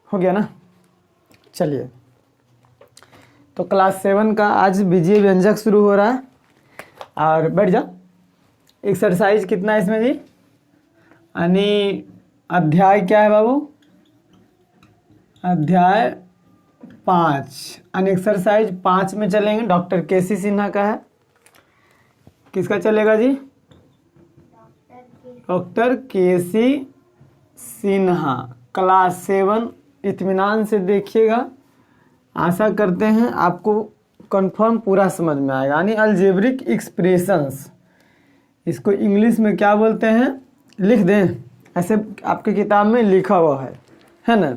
हो गया ना। चलिए, तो क्लास 7 का आज बीजीय व्यंजक शुरू हो रहा है। और बैठ जाओ। एक्सरसाइज कितना है इसमें जी? यानी अध्याय क्या है बाबू? अध्याय 5। यानी एक्सरसाइज 5 में चलेंगे। डॉक्टर केसी सिन्हा का है। किसका चलेगा जी? डॉक्टर केसी सिन्हा, क्लास 7। इत्मीनान से देखिएगा, आशा करते हैं आपको कंफर्म पूरा समझ में आएगा। यानी अलजेब्रिक एक्सप्रेशंस, इसको इंग्लिश में क्या बोलते हैं? लिख दें, ऐसे आपकी किताब में लिखा हुआ है ना।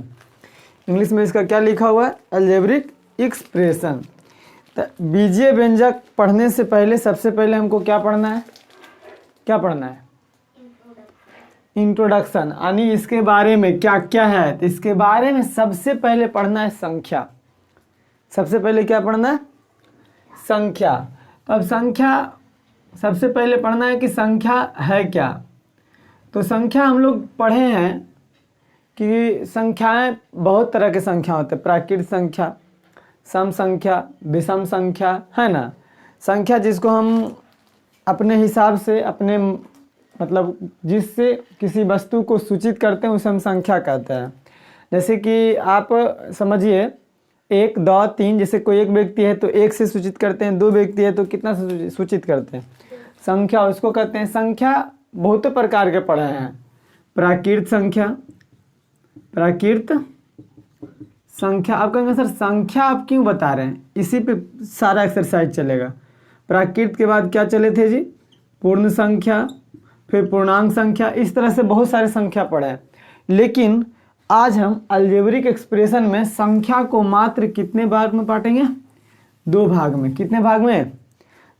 इंग्लिश में इसका क्या लिखा हुआ है? Algebraic expression. तो बीजीय व्यंजक पढ़ने से पहले सबसे पहले हमको क्या पढ़ना है? क्या पढ़ना है? इंट्रोडक्शन। यानी इसके बारे में क्या क्या है, तो इसके बारे में सबसे पहले पढ़ना है संख्या। सबसे पहले क्या पढ़ना है? संख्या। तो अब संख्या सबसे पहले पढ़ना है कि संख्या है क्या। तो संख्या हम लोग पढ़े हैं कि संख्याएं बहुत तरह के संख्या होते हैं। प्राकृत संख्या, सम संख्या, विषम संख्या, है ना। संख्या जिसको हम अपने हिसाब से, अपने मतलब जिससे किसी वस्तु को सूचित करते हैं उसे हम संख्या कहते हैं। जैसे कि आप समझिए 1, 2, 3, जैसे कोई एक व्यक्ति है तो 1 से सूचित करते हैं, 2 व्यक्ति है तो कितना से सूचित करते हैं? संख्या, उसको कहते हैं। संख्या बहुत प्रकार के पढ़े हैं। प्राकृत संख्या, प्राकृत संख्या। आप कहेंगे सर संख्या आप क्यों बता रहे हैं? इसी पे सारा एक्सरसाइज चलेगा। प्राकृत के बाद क्या चले थे जी? पूर्ण संख्या, फिर पूर्णांक संख्या। इस तरह से बहुत सारे संख्या पढ़े हैं। लेकिन आज हम अलजेब्रिक एक्सप्रेशन में संख्या को मात्र कितने भाग में बांटेंगे? 2 भाग में। कितने भाग में?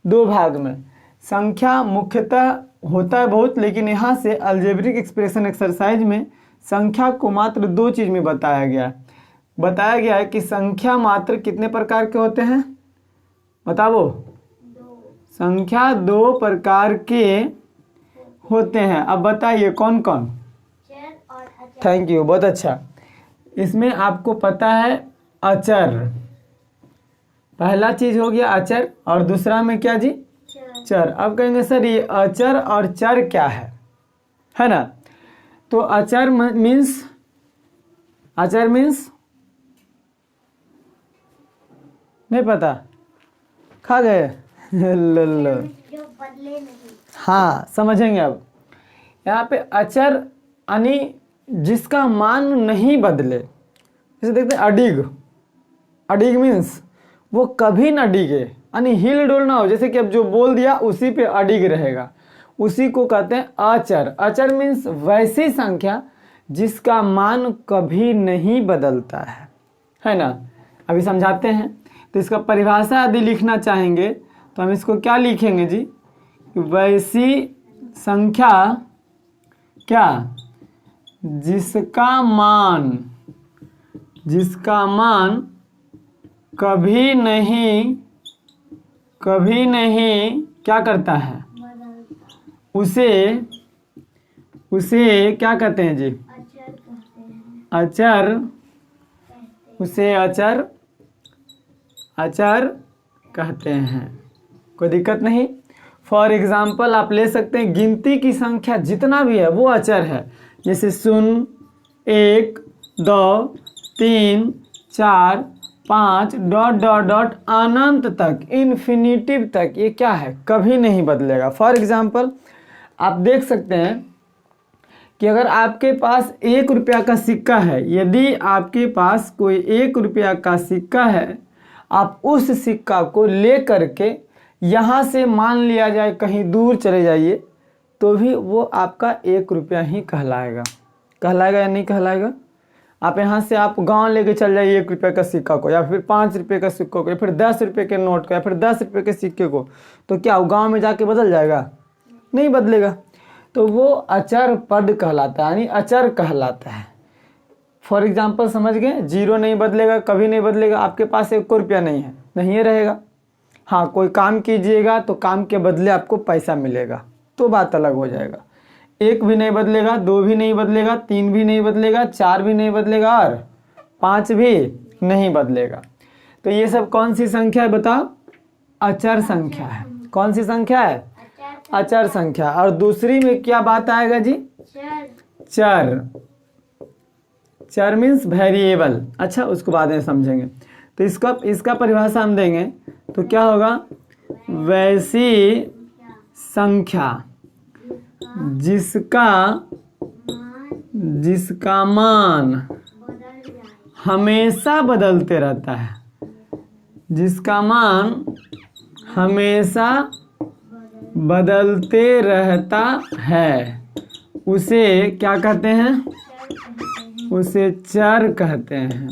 2 भाग में। संख्या मुख्यतः होता है बहुत, लेकिन यहाँ से अलजेब्रिक एक्सप्रेशन एक्सरसाइज में संख्या को मात्र 2 चीज़ में बताया गया है। बताया गया है कि संख्या मात्र कितने प्रकार के होते हैं? बताओ। संख्या 2 प्रकार के होते हैं। अब बताइए कौन कौन? थैंक यू, बहुत अच्छा। इसमें आपको पता है अचर, पहला चीज हो गया अचर, और दूसरा में क्या जी? चर। अब कहेंगे सर ये अचर और चर क्या है ना। तो अचर मीन्स, अचर मीन्स नहीं पता, खा गए लो। हाँ समझेंगे अब। यहाँ पे अचर यानी जिसका मान नहीं बदले। जैसे देखते हैं अडिग, अडिग मीन्स वो कभी ना डिगे, यानी हिल डोल ना हो। जैसे कि अब जो बोल दिया उसी पे अडिग रहेगा, उसी को कहते हैं अचर। अचर मीन्स वैसी संख्या जिसका मान कभी नहीं बदलता है ना। अभी समझाते हैं। तो इसका परिभाषा यदि लिखना चाहेंगे तो हम इसको क्या लिखेंगे जी? वैसी संख्या क्या जिसका मान कभी नहीं क्या करता है? उसे क्या कहते हैं जी? अचर। उसे अचर कहते हैं। कोई दिक्कत नहीं। फॉर एग्जाम्पल आप ले सकते हैं गिनती की संख्या जितना भी है वो अचर है। जैसे 0, 1, 2, 3, 4, 5 डॉट डॉट डॉट अनंत तक, इन्फिनिटिव तक, ये क्या है? कभी नहीं बदलेगा। फॉर एग्जाम्पल आप देख सकते हैं कि अगर आपके पास 1 रुपया का सिक्का है, यदि आपके पास कोई 1 रुपया का सिक्का है, आप उस सिक्का को ले करके यहाँ से मान लिया जाए कहीं दूर चले जाइए तो भी वो आपका 1 रुपया ही कहलाएगा। कहलाएगा या नहीं कहलाएगा? आप यहाँ से आप गांव लेके चल जाइए 1 रुपये का सिक्का को, या फिर 5 रुपये का सिक्के को, या फिर 10 रुपये के नोट को, या फिर 10 रुपये के सिक्के को, तो क्या वो गाँव में जाके बदल जाएगा? नहीं बदलेगा। तो वो अचर पद कहलाता है, यानी अचर कहलाता है। फॉर एग्जाम्पल समझ गए? 0 नहीं बदलेगा, कभी नहीं बदलेगा। आपके पास 1 रुपया नहीं है, नहीं रहेगा। हाँ कोई काम कीजिएगा तो काम के बदले आपको पैसा मिलेगा, तो बात अलग हो जाएगा। 1 भी नहीं बदलेगा, 2 भी नहीं बदलेगा, 3 भी नहीं बदलेगा, 4 भी नहीं बदलेगा, और 5 भी नहीं बदलेगा। तो ये सब कौन सी संख्या है बताओ? अचर संख्या है। कौन सी संख्या है? अचर संख्या। और दूसरी में क्या बात आएगा जी? चर। चर मीन्स वेरिएबल। अच्छा, उसको बाद में समझेंगे। तो इसका परिभाषा हम देंगे तो क्या होगा? वैसी संख्या जिसका मान हमेशा बदलते रहता है, जिसका मान हमेशा बदलते रहता है, उसे क्या कहते हैं? उसे चर कहते हैं।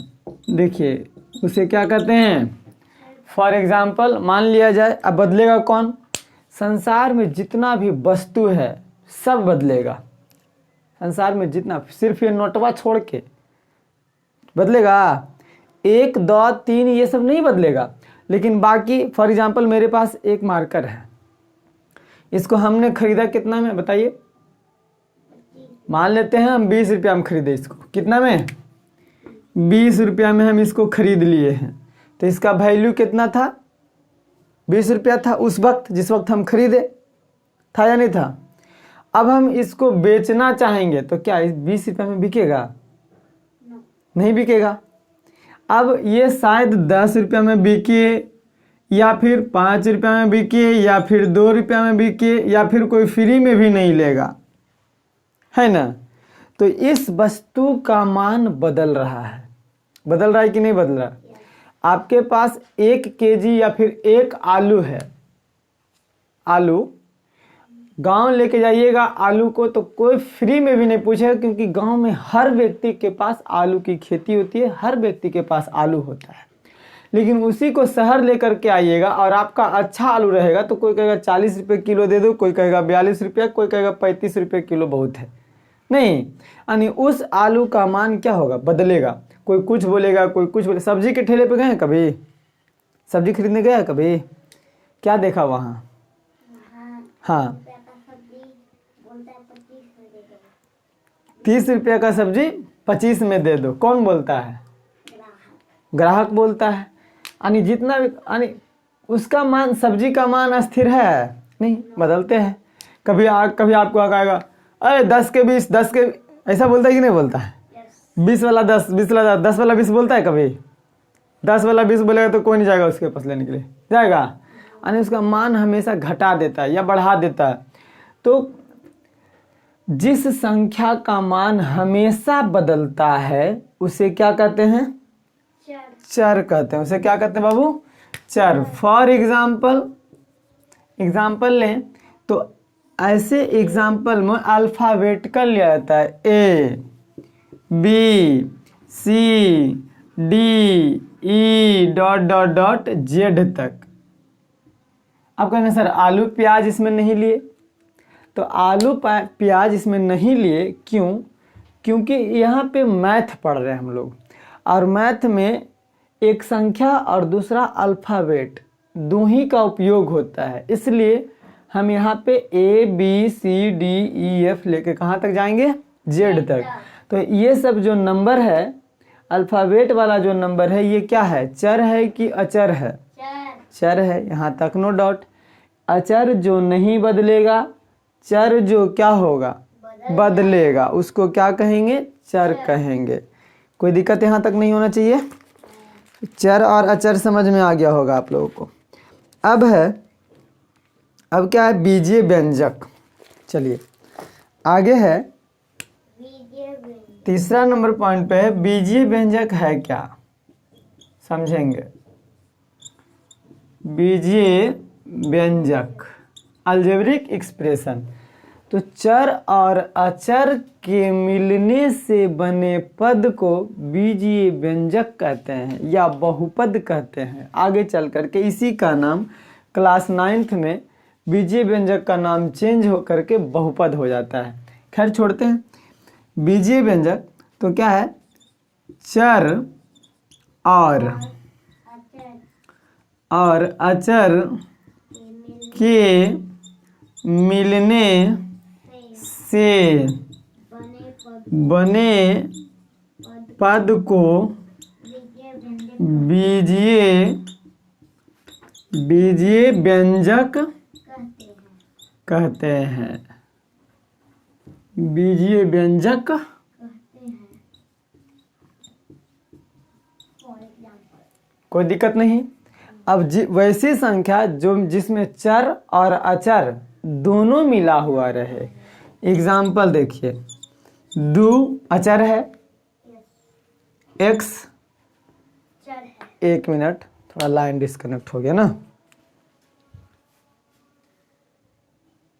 देखिए, उसे क्या कहते हैं? फॉर एग्जाम्पल मान लिया जाए, अब बदलेगा कौन? संसार में जितना भी वस्तु है सब बदलेगा। संसार में जितना, सिर्फ ये नोटवा छोड़ के बदलेगा। 1, 2, 3 ये सब नहीं बदलेगा, लेकिन बाकी फॉर एग्जाम्पल मेरे पास एक मार्कर है, इसको हमने खरीदा कितना में बताइए? मान लेते हैं हम 20 रुपया में खरीदे इसको। कितना में? 20 रुपया में हम इसको खरीद लिए हैं। तो इसका वैल्यू कितना था? 20 रुपया था उस वक्त, जिस वक्त हम खरीदे। था या नहीं था? अब हम इसको बेचना चाहेंगे तो क्या 20 रुपया में बिकेगा? नहीं बिकेगा। अब ये शायद 10 रुपया में बिके, या फिर 5 रुपया में बिके, या फिर 2 रुपया में बिके, या फिर कोई फ्री में भी नहीं लेगा, है ना? तो इस वस्तु का मान बदल रहा है। बदल रहा है कि नहीं बदल रहा? आपके पास 1 केजी या फिर 1 आलू है। आलू गांव लेके जाइएगा आलू को तो कोई फ्री में भी नहीं पूछेगा, क्योंकि गांव में हर व्यक्ति के पास आलू की खेती होती है, हर व्यक्ति के पास आलू होता है। लेकिन उसी को शहर लेकर के आइएगा और आपका अच्छा आलू रहेगा तो कोई कहेगा 40 रुपये किलो दे दो, कोई कहेगा 42 रुपया, कोई कहेगा 35 रुपये किलो बहुत है। नहीं, यानी उस आलू का मान क्या होगा? बदलेगा। कोई कुछ बोलेगा, कोई कुछ बोले। सब्जी के ठेले पे गए हैं कभी? सब्जी खरीदने गया कभी? क्या देखा वहाँ? हाँ, 30 रुपया का सब्जी 25 में दे दो। कौन बोलता है? ग्राहक बोलता है। यानी जितना भी, यानी उसका मान, सब्जी का मान अस्थिर है नहीं, बदलते हैं। कभी आपको आएगा, अरे 10 के 20, 10 के, ऐसा बोलता है कि नहीं बोलता है? 20 वाला 10, 20 वाला 10 वाला 20 बोलता है कभी? 10 वाला 20 बोलेगा तो कोई नहीं जाएगा उसके पास लेने के लिए, जाएगा? यानी उसका मान हमेशा घटा देता है या बढ़ा देता है। तो जिस संख्या का मान हमेशा बदलता है उसे क्या कहते हैं? चर कहते हैं। उसे क्या कहते हैं बाबू? चर। फॉर एग्जाम्पल लें तो ऐसे एग्जाम्पल में अल्फाबेटिकल लिया जाता है, A, B, C, D, E ... Z तक। आप कहेंगे सर आलू प्याज इसमें नहीं लिए, तो आलू प्याज इसमें नहीं लिए क्यों? क्योंकि यहाँ पे मैथ पढ़ रहे हैं हम लोग, और मैथ में एक संख्या और दूसरा अल्फ़ाबेट दो ही का उपयोग होता है, इसलिए हम यहाँ पे A, B, C, D, E, F लेके कहाँ तक जाएंगे? Z तक। तो ये सब जो नंबर है, अल्फ़ाबेट वाला जो नंबर है, ये क्या है? चर है कि अचर है? चर है। यहाँ तक नो डाउट। अचर जो नहीं बदलेगा, चर जो क्या होगा? बदलेगा, उसको क्या कहेंगे? चर कहेंगे। कोई दिक्कत यहाँ तक नहीं होना चाहिए। चर और अचर समझ में आ गया होगा आप लोगों को। अब क्या है? बीजीय व्यंजक। चलिए आगे है, तीसरा नंबर पॉइंट पे है बीजीय व्यंजक है क्या, समझेंगे। बीजीय व्यंजक, अलजेब्रिक एक्सप्रेशन। तो चर और अचर के मिलने से बने पद को बीजीय व्यंजक कहते हैं या बहुपद कहते हैं। आगे चल करके इसी का नाम क्लास 9th में बीजीय व्यंजक का नाम चेंज हो करके बहुपद हो जाता है। खैर छोड़ते हैं। बीजीय व्यंजक तो क्या है? चर और अचर के मिलने से बने पद को बीजीय बीजीय व्यंजक कहते हैं। बीजीय व्यंजक कोई दिक्कत नहीं। अब वैसी संख्या जो जिसमें चर और अचर दोनों मिला हुआ रहे। एग्जाम्पल देखिए, 2 अचर है, x, 1 मिनट, थोड़ा लाइन डिस्कनेक्ट हो गया ना,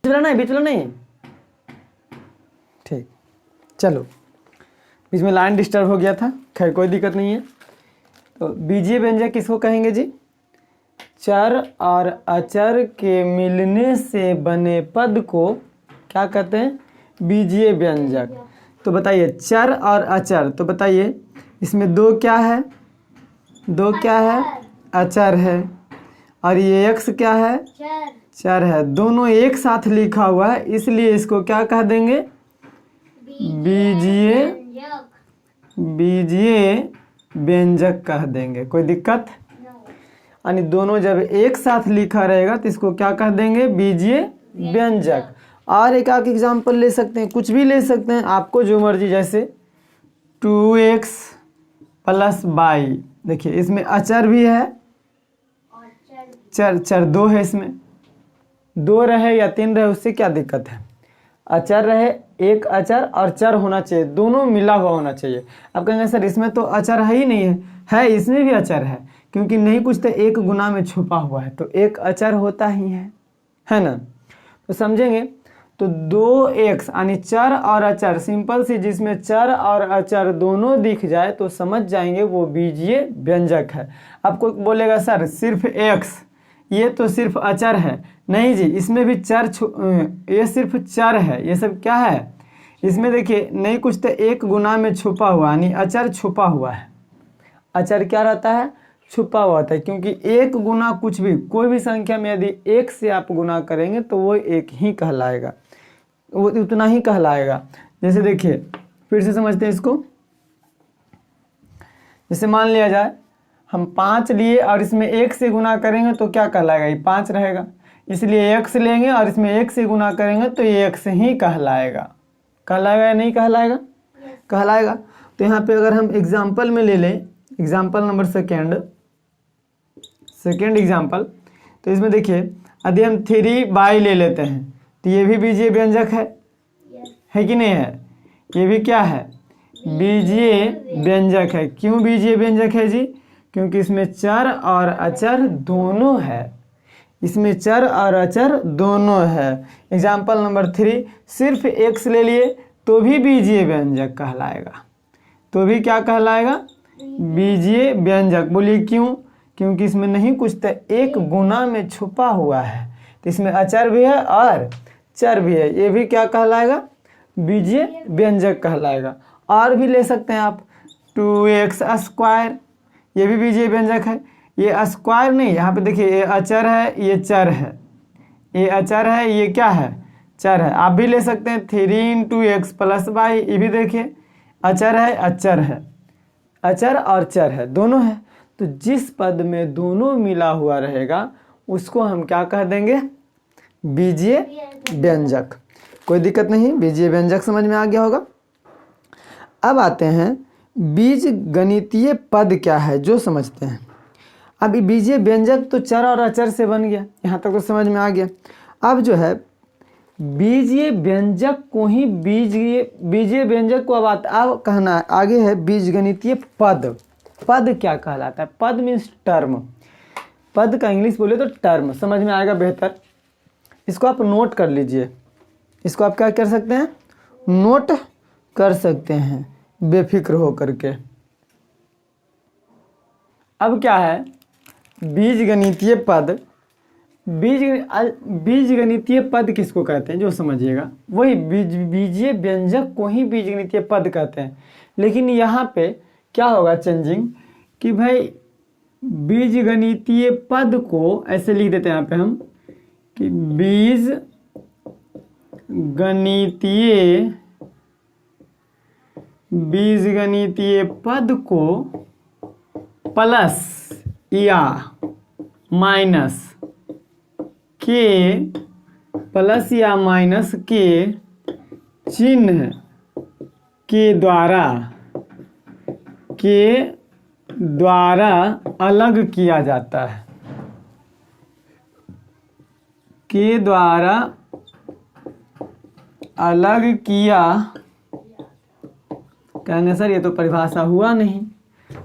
बीच में नहीं, ठीक, चलो, बीच में लाइन डिस्टर्ब हो गया था, खैर कोई दिक्कत नहीं है। तो बीजीय व्यंजक किसको कहेंगे जी? चर और अचर के मिलने से बने पद को क्या कहते हैं? बीजीय व्यंजक। तो बताइए, चर और अचर, तो बताइए इसमें 2 क्या है? 2 क्या है? अचर है। और ये x क्या है? चर है। दोनों एक साथ लिखा हुआ है, इसलिए इसको क्या कह देंगे? बीजीय व्यंजक कह देंगे। कोई दिक्कत? यानी दोनों जब एक साथ लिखा रहेगा तो इसको क्या कह देंगे? बीजीय व्यंजक। और एक आध एग्जाम्पल ले सकते हैं, कुछ भी ले सकते हैं, आपको जो मर्जी, जैसे 2x + y। देखिए इसमें अचर भी है, चर 2 है, इसमें 2 रहे या 3 रहे उससे क्या दिक्कत है? अचर रहे, एक अचर और चर होना चाहिए, दोनों मिला हुआ होना चाहिए। आप कहेंगे सर इसमें तो अचर है ही नहीं है इसमें भी अचर है, क्योंकि नहीं कुछ तो एक गुना में छुपा हुआ है, तो एक अचर होता ही है ना। तो समझेंगे, तो 2x यानी चर और अचर, सिंपल सी, जिसमें चर और अचर दोनों दिख जाए तो समझ जाएंगे वो बीजीय व्यंजक है। आपको बोलेगा सर सिर्फ x, ये तो सिर्फ अचर है। नहीं जी, इसमें भी ये सिर्फ चर है, ये सब क्या है? इसमें देखिए नहीं कुछ तो एक गुना में छुपा हुआ, यानी अचर छुपा हुआ है। अचर क्या रहता है? छुपा हुआ होता है, क्योंकि एक गुना कुछ भी, कोई भी संख्या में यदि 1 से आप गुना करेंगे तो वो एक ही कहलाएगा, वो उतना ही कहलाएगा। जैसे देखिए, फिर से समझते हैं इसको। जैसे मान लिया जाए हम 5 लिए और इसमें 1 से गुना करेंगे तो क्या कहलाएगा? ये 5 रहेगा, इसलिए x लेंगे और इसमें 1 से गुना करेंगे तो ये x ही कहलाएगा। कहलाएगा या नहीं कहलाएगा? कहलाएगा। तो यहाँ पे अगर हम एग्जाम्पल में ले लें, एग्जाम्पल नंबर सेकेंड एग्जाम्पल, तो इसमें देखिए यदि हम 3y ले लेते हैं तो ये भी बीजीय व्यंजक है कि नहीं है? ये भी क्या है? बीजीय व्यंजक है। क्यों बीजीय व्यंजक है जी? क्योंकि इसमें चर और अचर दोनों है, इसमें चर और अचर दोनों है। एग्जाम्पल नंबर 3, सिर्फ x ले लिए तो भी बीजीय व्यंजक कहलाएगा, तो भी क्या कहलाएगा? बीजीय व्यंजक। बोलिए क्यों? क्योंकि इसमें नहीं कुछ तो एक गुना में छुपा हुआ है, तो इसमें अचर भी है और चर भी है, ये भी क्या कहलाएगा? बीजीय व्यंजक कहलाएगा। और भी ले सकते हैं आप, 2x², ये भी बीजीय व्यंजक है। ये स्क्वायर नहीं, यहाँ पे देखिए ये अचर है, ये चर है, ये अचर है, ये क्या है? चर है। आप भी ले सकते हैं 3 × x + y, ये भी देखिए अचर है, अचर और चर है, दोनों है। तो जिस पद में दोनों मिला हुआ रहेगा उसको हम क्या कह देंगे? बीजीय व्यंजक। कोई दिक्कत नहीं, बीजीय व्यंजक समझ में आ गया होगा। अब आते हैं बीज गणितीय पद क्या है, जो समझते हैं। अब बीजीय व्यंजक तो चर और अचर से बन गया, यहाँ तक तो समझ में आ गया। अब जो है बीजीय व्यंजक को ही बीजीय व्यंजक को अब कहना है, आगे है बीजगणितीय पद। पद क्या कहलाता है? पद मीन्स टर्म। पद का इंग्लिश बोले तो टर्म, समझ में आएगा बेहतर। इसको आप नोट कर लीजिए, इसको आप क्या कर सकते हैं? नोट कर सकते हैं बेफिक्र हो करके। अब क्या है बीजगणितीय पद? बीजगणितीय पद किसको कहते हैं, जो समझिएगा। वही बीजीय व्यंजक को ही बीजगणितीय पद कहते हैं। लेकिन यहाँ पे क्या होगा चेंजिंग, कि भाई बीजगणितीय पद को ऐसे लिख देते हैं यहाँ पे हम, कि बीजगणितीय पद को प्लस या माइनस के, प्लस या माइनस के चिन्ह के द्वारा अलग किया जाता है, के द्वारा अलग किया। कहेंगे सर ये तो परिभाषा हुआ नहीं।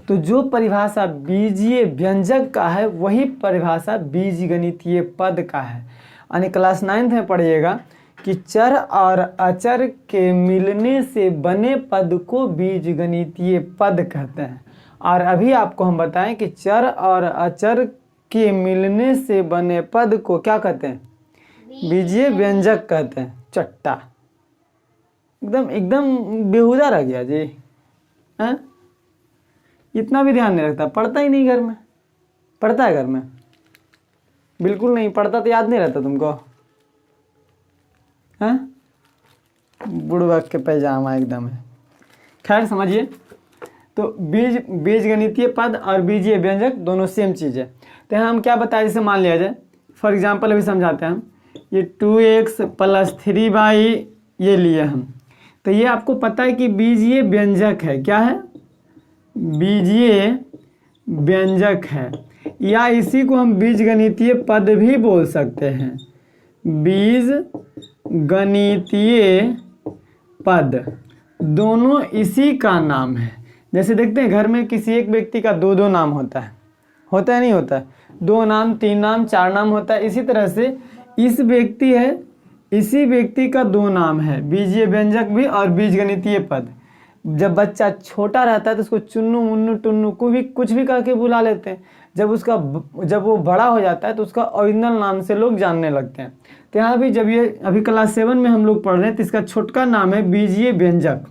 तो जो परिभाषा बीजीय व्यंजक का है वही परिभाषा बीजगणितीय पद का है। यानी क्लास 9th में पढ़िएगा कि चर और अचर के मिलने से बने पद को बीजगणितीय पद कहते हैं। और अभी आपको हम बताएं कि चर और अचर के मिलने से बने पद को क्या कहते हैं? बीजीय व्यंजक कहते हैं। चट्टा एकदम बेहुदा रह गया जी, हैं? इतना भी ध्यान नहीं रखता, पढ़ता ही नहीं घर में। पढ़ता है घर में? बिल्कुल नहीं पढ़ता, तो याद नहीं रहता तुमको, हैं? बुढ़वा के पैजामा एकदम है। खैर समझिए, तो बीजगणितीय पद और बीजीय व्यंजक दोनों सेम चीज़ है। तो यहाँ हम क्या बताएं, जैसे मान लिया जाए फॉर एग्जांपल अभी समझाते हैं हम। ये 2x + 3y ये लिए हम, तो ये आपको पता है कि बीजीय व्यंजक है। क्या है? बीजीय व्यंजक है, या इसी को हम बीजगणितीय पद भी बोल सकते हैं। बीजगणितीय पद दोनों इसी का नाम है। जैसे देखते हैं घर में किसी एक व्यक्ति का 2-2 नाम होता है नहीं होता? 2 नाम, 3 नाम, 4 नाम होता है। इसी तरह से इस व्यक्ति है, इसी व्यक्ति का 2 नाम है, बीजीय व्यंजक भी और बीजगणितीय पद। जब बच्चा छोटा रहता है तो उसको चुन्नू मुन्नू टुन्नू को भी कुछ भी कह के बुला लेते हैं। जब वो बड़ा हो जाता है तो उसका ओरिजिनल नाम से लोग जानने लगते हैं। तो यहाँ भी जब ये अभी क्लास 7 में हम लोग पढ़ रहे हैं तो इसका छोटा नाम है बीजीय व्यंजक।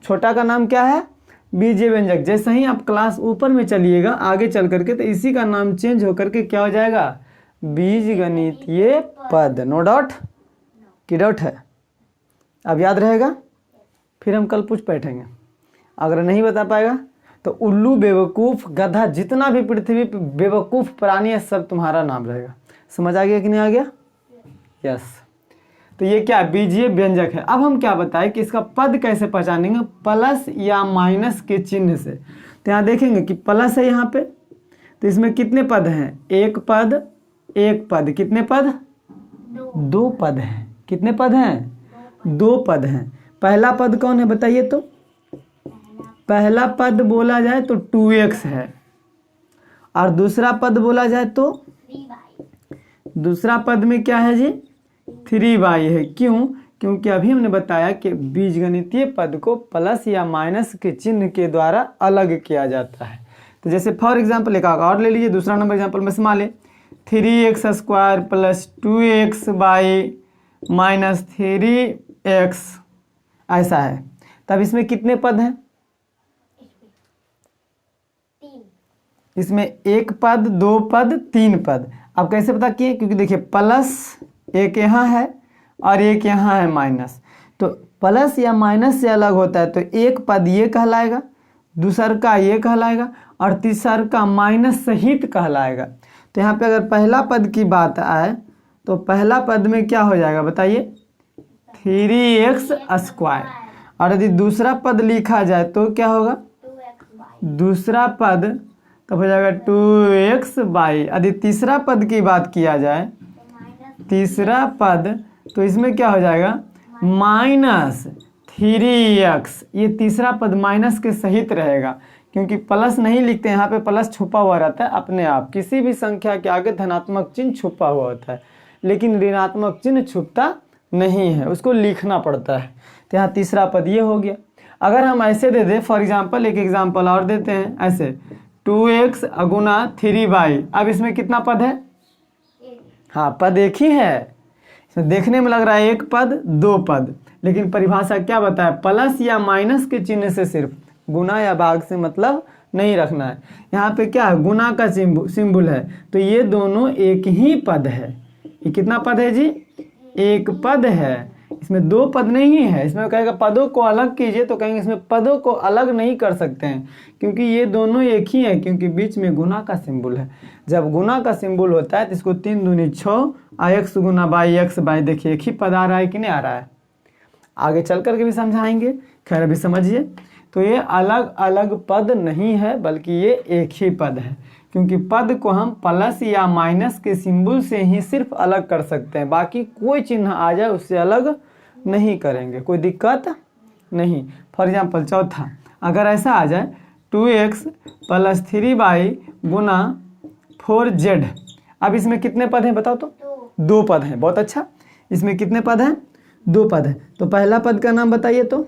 छोटा का नाम क्या है? बीजीय व्यंजक। जैसे ही आप क्लास ऊपर में चलिएगा आगे चल करके तो इसी का नाम चेंज होकर के क्या हो जाएगा? बीजगणितीय पद। नो डाउट की डाउट है? अब याद रहेगा, फिर हम कल पूछ बैठेंगे। अगर नहीं बता पाएगा तो उल्लू, बेवकूफ़, गधा, जितना भी पृथ्वी पे बेवकूफ़ प्राणी है सब तुम्हारा नाम रहेगा। समझ आ गया कि नहीं आ गया? यस। तो ये क्या बीजीय व्यंजक है। अब हम क्या बताएं कि इसका पद कैसे पहचानेंगे? प्लस या माइनस के चिन्ह से। तो यहाँ देखेंगे कि प्लस है यहाँ पे, तो इसमें कितने पद हैं? एक पद, एक पद। कितने पद? 2 पद हैं। कितने पद हैं? 2 पद हैं। पहला पद कौन है बताइए तो? पहला पद बोला जाए तो 2x है, और दूसरा पद बोला जाए तो 3y। दूसरा पद में क्या है जी? 3y है। क्यों? क्योंकि अभी हमने बताया कि बीजगणितीय पद को प्लस या माइनस के चिन्ह के द्वारा अलग किया जाता है। तो जैसे फॉर एग्जाम्पल एक और ले लीजिए, दूसरा नंबर एग्जाम्पल में मान लें 3x² + 2xy - 3x, ऐसा है। तब इसमें कितने पद हैं? इसमें 1 पद, 2 पद, 3 पद। अब कैसे पता किए? क्योंकि देखिए प्लस एक यहाँ है और एक यहाँ है माइनस, तो प्लस या माइनस से अलग होता है। तो एक पद ये कहलाएगा, दूसरा का ये कहलाएगा, और तीसरा का माइनस सहित कहलाएगा। तो यहाँ पे अगर पहला पद की बात आए तो पहला पद में क्या हो जाएगा बताइए? 3x²। और यदि दूसरा पद लिखा जाए तो क्या होगा? दूसरा पद तब हो जाएगा 2xy। यदि तीसरा पद की बात किया जाए, तीसरा पद, तो इसमें क्या हो जाएगा? -3x। ये तीसरा पद माइनस के सहित रहेगा, क्योंकि प्लस नहीं लिखते, यहाँ पे प्लस छुपा हुआ रहता है अपने आप। किसी भी संख्या के आगे धनात्मक चिन्ह छुपा हुआ होता है, लेकिन ऋणात्मक चिन्ह छुपता नहीं है, उसको लिखना पड़ता है। तो यहाँ तीसरा पद ये हो गया। अगर हम ऐसे दे दें फॉर एग्जांपल, एक एग्जांपल और देते हैं ऐसे 2x * 3y। अब इसमें कितना पद है? हाँ, पद एक ही है। इसमें देखने में लग रहा है 1 पद 2 पद, लेकिन परिभाषा क्या बताया? प्लस या माइनस के चिन्ह से सिर्फ, गुना या भाग से मतलब नहीं रखना है। यहाँ पे क्या है? गुना का सिंबल है, तो ये दोनों एक ही पद है। ये कितना पद है जी? 1 पद है। इसमें दो पद नहीं है, इसमें कहेगा पदों को अलग कीजिए तो कहेंगे इसमें पदों को अलग नहीं कर सकते हैं क्योंकि ये दोनों एक ही है, क्योंकि बीच में गुना का सिंबल है। जब गुना का सिंबल होता है तो इसको 3 दूनी 6 x Guna by x by, देखिए एक ही पद आ रहा है कि नहीं आ रहा है, आगे चल करके भी समझाएंगे। खैर अभी समझिए, तो ये अलग अलग पद नहीं है बल्कि ये एक ही पद है, क्योंकि पद को हम प्लस या माइनस के सिंबल से ही सिर्फ अलग कर सकते हैं, बाकी कोई चिन्ह आ जाए उससे अलग नहीं करेंगे, कोई दिक्कत नहीं। फॉर एग्जाम्पल चौथा, अगर ऐसा आ जाए 2x प्लस 3y गुना 4z, अब इसमें कितने पद हैं बताओ तो? दो पद हैं। बहुत अच्छा, इसमें कितने पद हैं? दो पद हैं। तो पहला पद का नाम बताइए तो?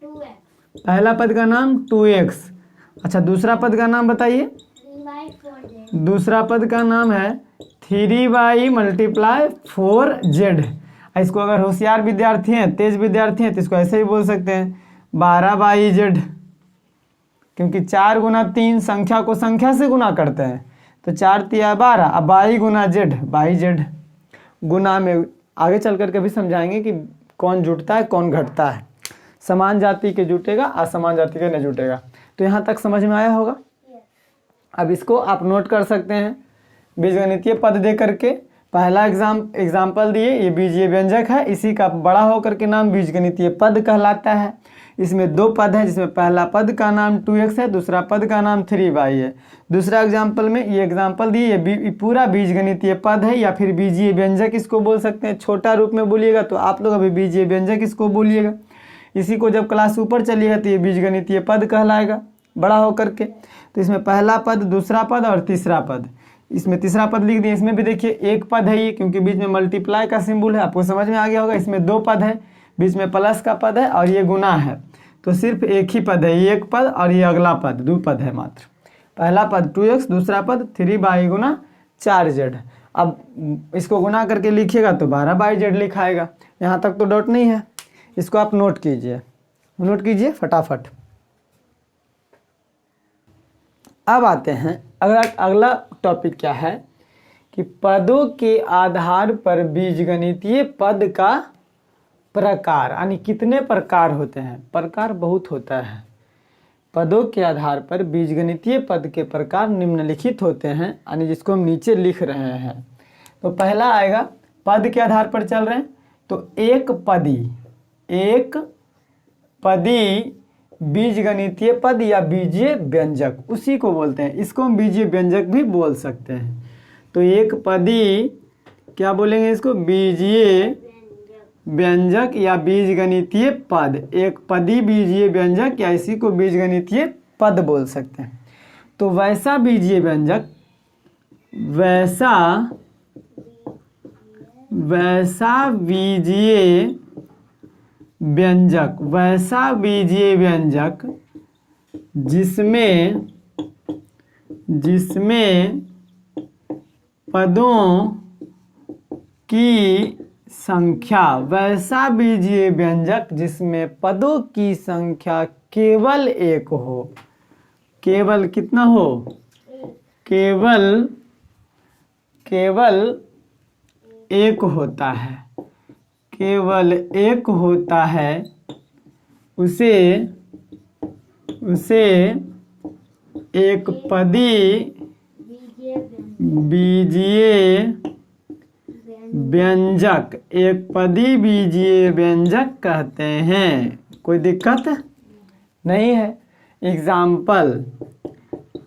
2x। पहला पद का नाम 2x। अच्छा, दूसरा पद का नाम बताइए? 3y 4z। दूसरा पद का नाम है 3y मल्टीप्लाई 4z। इसको अगर होशियार विद्यार्थी हैं, तेज विद्यार्थी हैं तो इसको ऐसे ही बोल सकते हैं 12y z, क्योंकि 4 गुना 3 संख्या को संख्या से गुना करते हैं, तो 4 तिया 12, अब by Guna z, by z। गुना में आगे चल करके भी समझाएंगे कि कौन जुटता है कौन घटता है, समान जाति के जुटेगा असमान जाति के नहीं जुटेगा। तो यहाँ तक समझ में आया होगा। अब इसको आप नोट कर सकते हैं बीजगणितीय पद दे करके। पहला एग्जाम्पल दिए, ये बीजीय व्यंजक है, इसी का बड़ा होकर के नाम बीजगणितीय पद कहलाता है। इसमें दो पद है जिसमें पहला पद का नाम 2x है, दूसरा पद का नाम 3y है। दूसरा एग्जाम्पल में ये एग्जाम्पल दिए, ये पूरा बीजगणितीय पद है या फिर बीजीय व्यंजक इसको बोल सकते हैं। छोटा रूप में बोलिएगा तो आप लोग अभी बीजीय व्यंजक इसको बोलिएगा, इसी को जब क्लास ऊपर चलिएगा तो ये बीजगणितीय पद कहलाएगा बड़ा होकर के। तो इसमें पहला पद, दूसरा पद और तीसरा पद, इसमें तीसरा पद लिख दिए। इसमें भी देखिए एक पद है ये, क्योंकि बीच में मल्टीप्लाई का सिंबल है, आपको समझ में आ गया होगा। इसमें दो पद है, बीच में प्लस का पद है और ये गुना है, तो सिर्फ एक ही पद है, ये एक पद और ये अगला पद, दो पद है मात्र। पहला पद 2x, दूसरा पद 3y गुना 4z। अब इसको गुना करके लिखिएगा तो 12y z लिखाएगा। यहाँ तक तो डाउट नहीं है, इसको आप नोट कीजिए फटाफट। अब आते हैं अगला टॉपिक क्या है कि पदों के आधार पर बीजगणितीय पद का प्रकार, यानी कितने प्रकार होते हैं। प्रकार बहुत होता है। पदों के आधार पर बीजगणितीय पद के प्रकार निम्नलिखित होते हैं, यानी जिसको हम नीचे लिख रहे हैं। तो पहला आएगा, पद के आधार पर चल रहे हैं तो एक पदी बीजगणितीय पद या बीजीय व्यंजक, उसी को बोलते हैं। इसको हम बीजीय व्यंजक भी बोल सकते हैं। तो एक पदी क्या बोलेंगे इसको? बीजीय व्यंजक या बीजगणितीय पद। एक पदी बीजीय व्यंजक या इसी को बीजगणितीय पद बोल सकते हैं। तो वैसा बीजीय व्यंजक, वैसा बीजीय व्यंजक जिसमें पदों की संख्या, वैसा बीजीय व्यंजक जिसमें पदों की संख्या केवल एक हो। केवल कितना हो? केवल एक होता है, केवल एक होता है, उसे एक पदी बीजीय व्यंजक, एक पदी बीजीय व्यंजक कहते हैं। कोई दिक्कत नहीं है। एग्जाम्पल,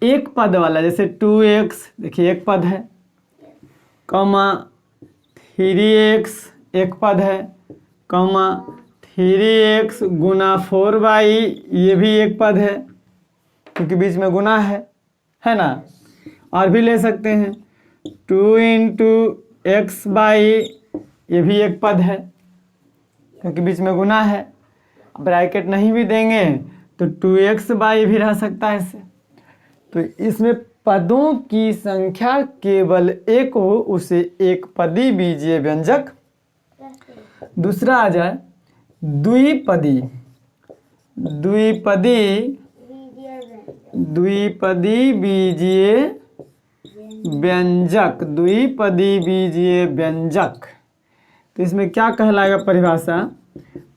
एक पद वाला जैसे 2x, देखिए एक पद है, कॉमा 3x एक पद है, कॉमा 3x गुना 4y ये भी एक पद है, क्योंकि बीच में गुना है ना। और भी ले सकते हैं 2 इंटू एक्स बाई, ये भी एक पद है क्योंकि बीच में गुना है। ब्रैकेट नहीं भी देंगे तो 2x बाई भी रह सकता है इससे। तो इसमें पदों की संख्या केवल एक हो, उसे एक पदी बीजीय व्यंजक। दूसरा आ जाए द्विपदी बीजीय व्यंजक। द्विपदी बीजीय व्यंजक तो इसमें क्या कहलाएगा परिभाषा?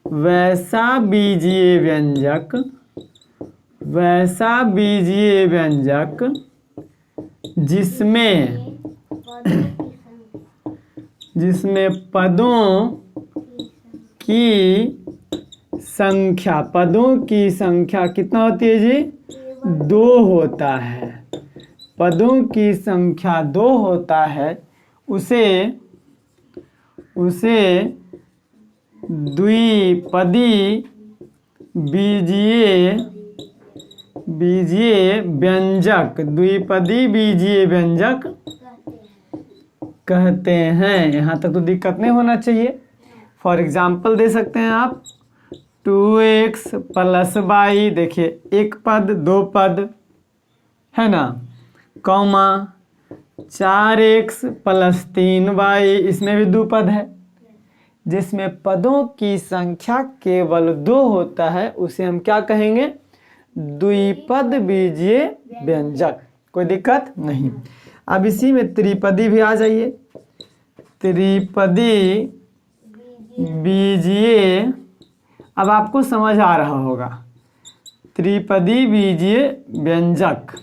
वैसा बीजीय व्यंजक, वैसा बीजीय व्यंजक जिसमें पदों की संख्या, पदों की संख्या कितना होती है जी? 2 होता है। पदों की संख्या 2 होता है, उसे द्विपदी बीजीय व्यंजक, द्विपदी बीजीय व्यंजक कहते हैं। यहाँ तक तो दिक्कत नहीं होना चाहिए। फॉर एग्जाम्पल दे सकते हैं आप 2x + y, देखिए एक पद 2 पद है ना, कॉमा 4x + 3y, इसमें भी 2 पद है। जिसमें पदों की संख्या केवल 2 होता है उसे हम क्या कहेंगे? द्विपद बीजीय व्यंजक। कोई दिक्कत नहीं। अब इसी में त्रिपदी भी आ जाइए। त्रिपदी बीजीय, अब आपको समझ आ रहा होगा। त्रिपदी बीजीय व्यंजक,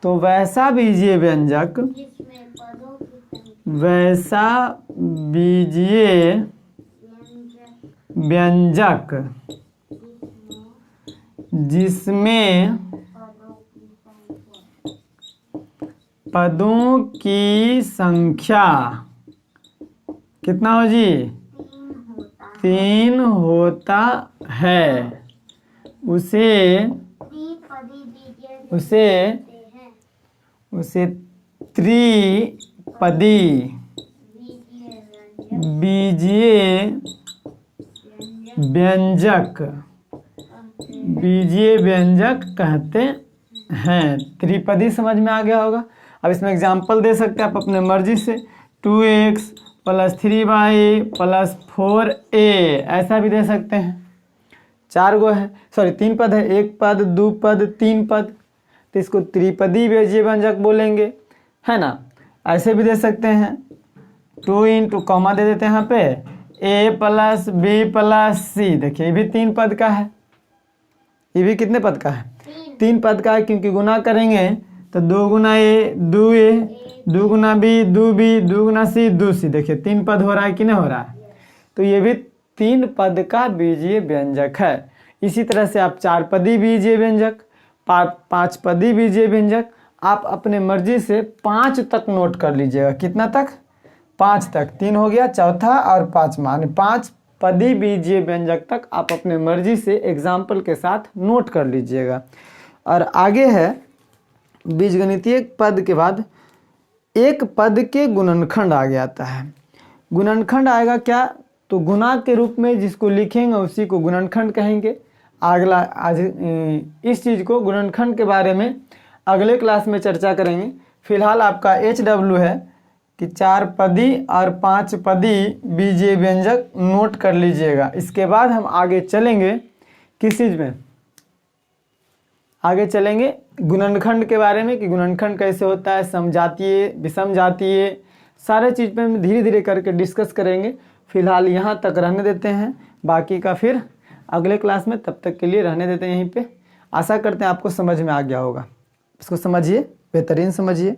तो वैसा बीजीय व्यंजक, वैसा बीजीय व्यंजक जिसमें पदों की संख्या कितना हो जी? 3 होता है, उसे त्रिपदी बीजीय व्यंजक कहते हैं। त्रिपदी समझ में आ गया होगा। अब इसमें एग्जाम्पल दे सकते हैं आप अपने मर्जी से। 2x + 3y + 4a, ऐसा भी दे सकते हैं। 4 गो है, सॉरी 3 पद है, 1 पद 2 पद 3 पद, तो इसको त्रिपदी बीजीय व्यंजक बोलेंगे, है ना। ऐसे भी दे सकते हैं 2 × कॉमा दे देते हैं यहाँ पे a + b + c, देखिए ये भी 3 पद का है। ये भी कितने पद का है? 3 पद का है, क्योंकि गुना करेंगे तो 2 × a 2a, 2 × b 2b, 2 × c 2c, देखिए 3 पद हो रहा है कि नहीं हो रहा है? तो ये भी 3 पद का बीजीय व्यंजक है। इसी तरह से आप 4 पदी बीजीय व्यंजक, 5 पदी बीजीय व्यंजक, आप अपने मर्जी से 5 तक नोट कर लीजिएगा। कितना तक? 5 तक। 3 हो गया, चौथा और 5वां, यानी 5 पदी बीजीय व्यंजक तक आप अपने मर्जी से एग्जाम्पल के साथ नोट कर लीजिएगा। और आगे है बीजगणितीय पद के बाद एक पद के गुणनखंड आगे आता है। गुणनखंड आएगा क्या? तो गुना के रूप में जिसको लिखेंगे उसी को गुणनखंड कहेंगे। अगला आज इस चीज़ को, गुणनखंड के बारे में अगले क्लास में चर्चा करेंगे। फिलहाल आपका HW है कि 4 पदी और 5 पदी बीजीय व्यंजक नोट कर लीजिएगा। इसके बाद हम आगे चलेंगे किस चीज़ में? आगे चलेंगे गुणनखंड के बारे में, कि गुणनखंड कैसे होता है, समजातीय, विषम जातीय, सारे चीज़ पे हम धीरे धीरे करके डिस्कस करेंगे। फिलहाल यहाँ तक रहने देते हैं, बाकी का फिर अगले क्लास में। तब तक के लिए रहने देते हैं यहीं पे। आशा करते हैं आपको समझ में आ गया होगा। इसको समझिए, बेहतरीन समझिए।